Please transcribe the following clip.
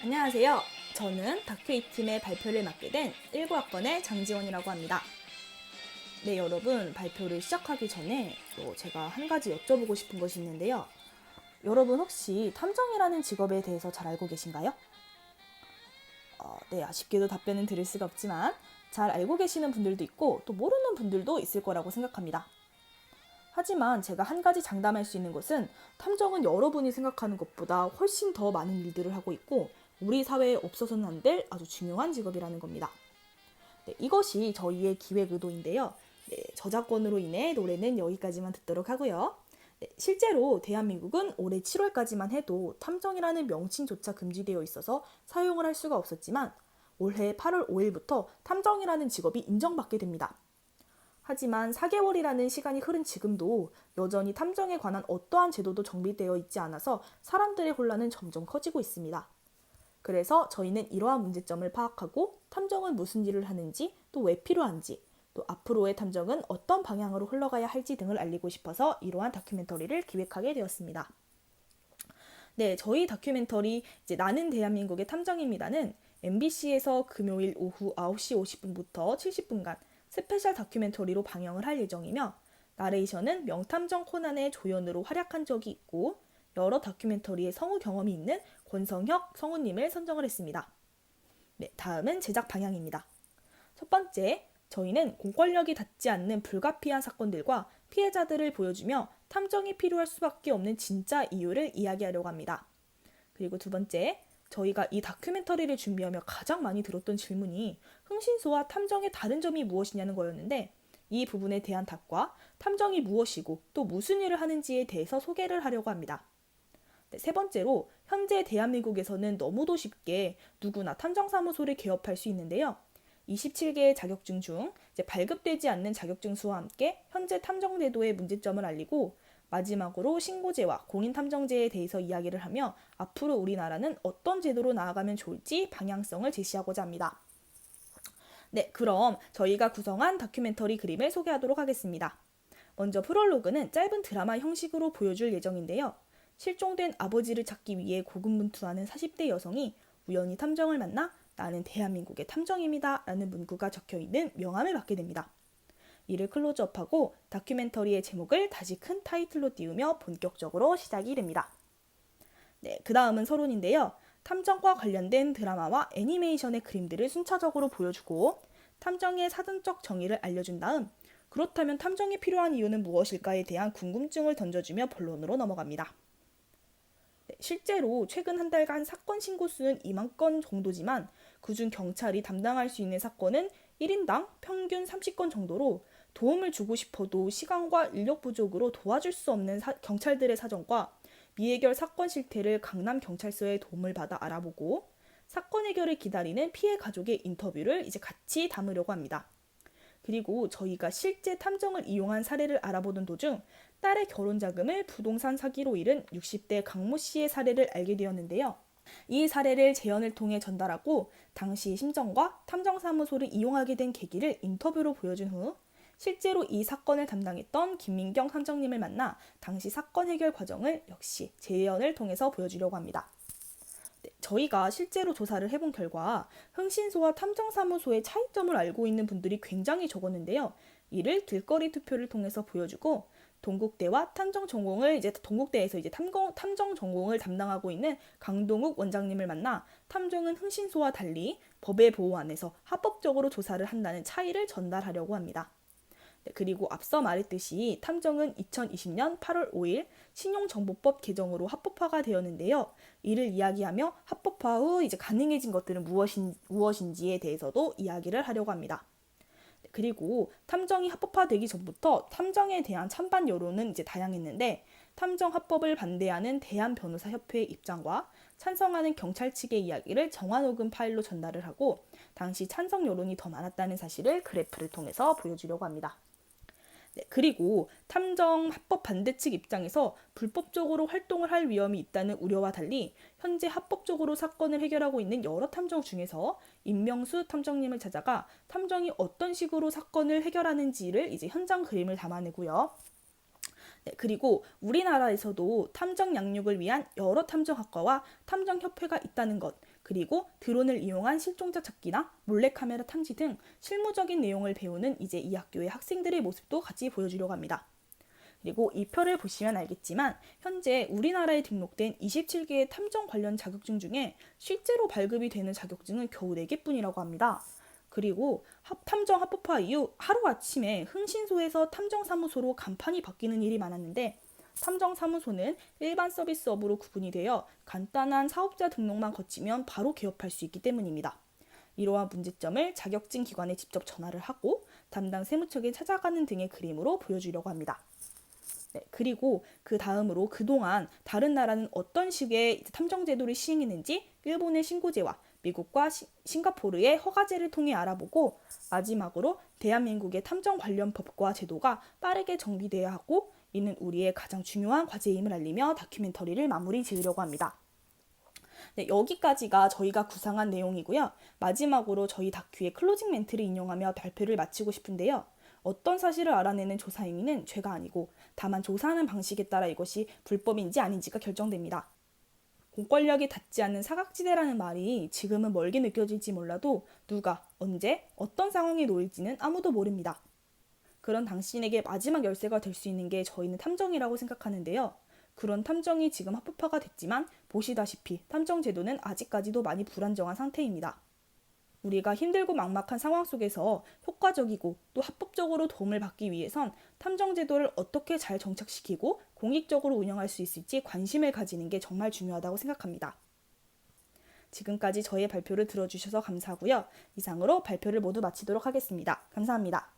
안녕하세요. 저는 다큐 A팀의 발표를 맡게 된 19학번의 장지원이라고 합니다. 네, 여러분, 발표를 시작하기 전에 제가 한 가지 여쭤보고 싶은 것이 있는데요. 여러분 혹시 탐정이라는 직업에 대해서 잘 알고 계신가요? 네, 아쉽게도 답변은 드릴 수가 없지만 잘 알고 계시는 분들도 있고 또 모르는 분들도 있을 거라고 생각합니다. 하지만 제가 한 가지 장담할 수 있는 것은 탐정은 여러분이 생각하는 것보다 훨씬 더 많은 일들을 하고 있고 우리 사회에 없어서는 안 될 아주 중요한 직업이라는 겁니다. 네, 이것이 저희의 기획 의도인데요. 네, 저작권으로 인해 노래는 여기까지만 듣도록 하고요. 네, 실제로 대한민국은 올해 7월까지만 해도 탐정이라는 명칭조차 금지되어 있어서 사용을 할 수가 없었지만 올해 8월 5일부터 탐정이라는 직업이 인정받게 됩니다. 하지만 4개월이라는 시간이 흐른 지금도 여전히 탐정에 관한 어떠한 제도도 정비되어 있지 않아서 사람들의 혼란은 점점 커지고 있습니다. 그래서 저희는 이러한 문제점을 파악하고 탐정은 무슨 일을 하는지 또 왜 필요한지 또 앞으로의 탐정은 어떤 방향으로 흘러가야 할지 등을 알리고 싶어서 이러한 다큐멘터리를 기획하게 되었습니다. 네, 저희 다큐멘터리 나는 대한민국의 탐정입니다는 MBC에서 금요일 오후 9시 50분부터 70분간 스페셜 다큐멘터리로 방영을 할 예정이며 나레이션은 명탐정 코난의 조연으로 활약한 적이 있고 여러 다큐멘터리의 성우 경험이 있는 권성혁 성우님을 선정을 했습니다. 네, 다음은 제작 방향입니다. 첫 번째, 저희는 공권력이 닿지 않는 불가피한 사건들과 피해자들을 보여주며 탐정이 필요할 수밖에 없는 진짜 이유를 이야기하려고 합니다. 그리고 두 번째, 저희가 이 다큐멘터리를 준비하며 가장 많이 들었던 질문이 흥신소와 탐정의 다른 점이 무엇이냐는 거였는데 이 부분에 대한 답과 탐정이 무엇이고 또 무슨 일을 하는지에 대해서 소개를 하려고 합니다. 네, 세 번째로 현재 대한민국에서는 너무도 쉽게 누구나 탐정사무소를 개업할 수 있는데요. 27개의 자격증 중 발급되지 않는 자격증 수와 함께 현재 탐정제도의 문제점을 알리고 마지막으로 신고제와 공인탐정제에 대해서 이야기를 하며 앞으로 우리나라는 어떤 제도로 나아가면 좋을지 방향성을 제시하고자 합니다. 네, 그럼 저희가 구성한 다큐멘터리 그림을 소개하도록 하겠습니다. 먼저 프롤로그는 짧은 드라마 형식으로 보여줄 예정인데요. 실종된 아버지를 찾기 위해 고군분투하는 40대 여성이 우연히 탐정을 만나 나는 대한민국의 탐정입니다 라는 문구가 적혀있는 명함을 받게 됩니다. 이를 클로즈업하고 다큐멘터리의 제목을 다시 큰 타이틀로 띄우며 본격적으로 시작이 됩니다. 네, 그 다음은 서론인데요. 탐정과 관련된 드라마와 애니메이션의 그림들을 순차적으로 보여주고 탐정의 사전적 정의를 알려준 다음 그렇다면 탐정이 필요한 이유는 무엇일까에 대한 궁금증을 던져주며 본론으로 넘어갑니다. 네, 실제로 최근 한 달간 사건 신고 수는 2만 건 정도지만 그중 경찰이 담당할 수 있는 사건은 1인당 평균 30건 정도로 도움을 주고 싶어도 시간과 인력 부족으로 도와줄 수 없는 경찰들의 사정과 미해결 사건 실태를 강남경찰서의 도움을 받아 알아보고 사건 해결을 기다리는 피해 가족의 인터뷰를 같이 담으려고 합니다. 그리고 저희가 실제 탐정을 이용한 사례를 알아보던 도중 딸의 결혼 자금을 부동산 사기로 잃은 60대 강모 씨의 사례를 알게 되었는데요. 이 사례를 재연을 통해 전달하고 당시 심정과 탐정사무소를 이용하게 된 계기를 인터뷰로 보여준 후 실제로 이 사건을 담당했던 김민경 탐정님을 만나 당시 사건 해결 과정을 역시 재연을 통해서 보여주려고 합니다. 네, 저희가 실제로 조사를 해본 결과 흥신소와 탐정사무소의 차이점을 알고 있는 분들이 굉장히 적었는데요. 이를 길거리 투표를 통해서 보여주고 동국대와 탐정 전공을 동국대에서 탐정 전공을 담당하고 있는 강동욱 원장님을 만나 탐정은 흥신소와 달리 법의 보호 안에서 합법적으로 조사를 한다는 차이를 전달하려고 합니다. 네, 그리고 앞서 말했듯이 탐정은 2020년 8월 5일 신용정보법 개정으로 합법화가 되었는데요. 이를 이야기하며 합법화 후 가능해진 것들은 무엇인지에 대해서도 이야기를 하려고 합니다. 그리고 탐정이 합법화되기 전부터 탐정에 대한 찬반 여론은 다양했는데 탐정 합법을 반대하는 대한변호사협회의 입장과 찬성하는 경찰 측의 이야기를 정화녹음 파일로 전달을 하고 당시 찬성 여론이 더 많았다는 사실을 그래프를 통해서 보여주려고 합니다. 네, 그리고 탐정 합법 반대 측 입장에서 불법적으로 활동을 할 위험이 있다는 우려와 달리 현재 합법적으로 사건을 해결하고 있는 여러 탐정 중에서 임명수 탐정님을 찾아가 탐정이 어떤 식으로 사건을 해결하는지를 현장 그림을 담아내고요. 네, 그리고 우리나라에서도 탐정 양육을 위한 여러 탐정학과와 탐정협회가 있다는 것, 그리고 드론을 이용한 실종자 찾기나 몰래카메라 탐지 등 실무적인 내용을 배우는 이제 이 학교의 학생들의 모습도 같이 보여주려고 합니다. 그리고 이 표를 보시면 알겠지만 현재 우리나라에 등록된 27개의 탐정 관련 자격증 중에 실제로 발급이 되는 자격증은 겨우 4개뿐이라고 합니다. 그리고 탐정 합법화 이후 하루아침에 흥신소에서 탐정사무소로 간판이 바뀌는 일이 많았는데 탐정사무소는 일반 서비스업으로 구분이 되어 간단한 사업자 등록만 거치면 바로 개업할 수 있기 때문입니다. 이러한 문제점을 자격증 기관에 직접 전화를 하고 담당 세무처에 찾아가는 등의 그림으로 보여주려고 합니다. 네, 그리고 그 다음으로 그동안 다른 나라는 어떤 식의 탐정 제도를 시행했는지 일본의 신고제와 미국과 싱가포르의 허가제를 통해 알아보고 마지막으로 대한민국의 탐정 관련 법과 제도가 빠르게 정비돼야 하고 이는 우리의 가장 중요한 과제임을 알리며 다큐멘터리를 마무리 지으려고 합니다. 네, 여기까지가 저희가 구상한 내용이고요. 마지막으로 저희 다큐의 클로징 멘트를 인용하며 발표를 마치고 싶은데요. 어떤 사실을 알아내는 조사 행위는 죄가 아니고 다만 조사하는 방식에 따라 이것이 불법인지 아닌지가 결정됩니다. 공권력이 닿지 않는 사각지대라는 말이 지금은 멀게 느껴질지 몰라도 누가, 언제, 어떤 상황에 놓일지는 아무도 모릅니다. 그런 당신에게 마지막 열쇠가 될 수 있는 게 저희는 탐정이라고 생각하는데요. 그런 탐정이 지금 합법화가 됐지만 보시다시피 탐정 제도는 아직까지도 많이 불안정한 상태입니다. 우리가 힘들고 막막한 상황 속에서 효과적이고 또 합법적으로 도움을 받기 위해선 탐정 제도를 어떻게 잘 정착시키고 공익적으로 운영할 수 있을지 관심을 가지는 게 정말 중요하다고 생각합니다. 지금까지 저의 발표를 들어주셔서 감사하고요. 이상으로 발표를 모두 마치도록 하겠습니다. 감사합니다.